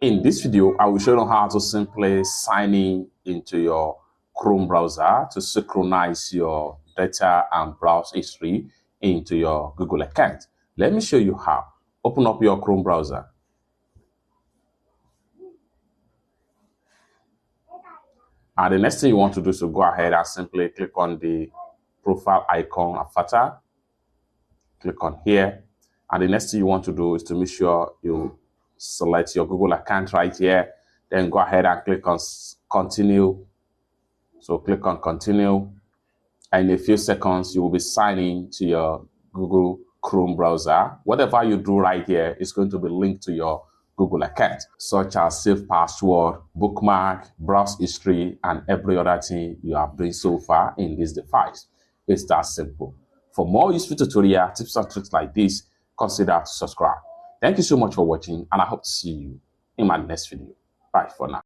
In this video, I will show you how to simply sign in into your Chrome browser to synchronize your data and browse history into your Google account. Let me show you how. Open up your Chrome browser. And the next thing you want to do is to go ahead and simply click on the profile icon avatar. Click on here. And the next thing you want to do is to make sure you select your Google account right here. Then go ahead and click on continue. So click on continue. And in a few seconds, you will be signing to your Google Chrome browser. Whatever you do right here is going to be linked to your Google account, such as save password, bookmark, browse history, and every other thing you have done so far in this device. It's that simple. For more useful tutorial tips and tricks like this, consider to subscribe. Thank you so much for watching, and I hope to see you in my next video. Bye for now.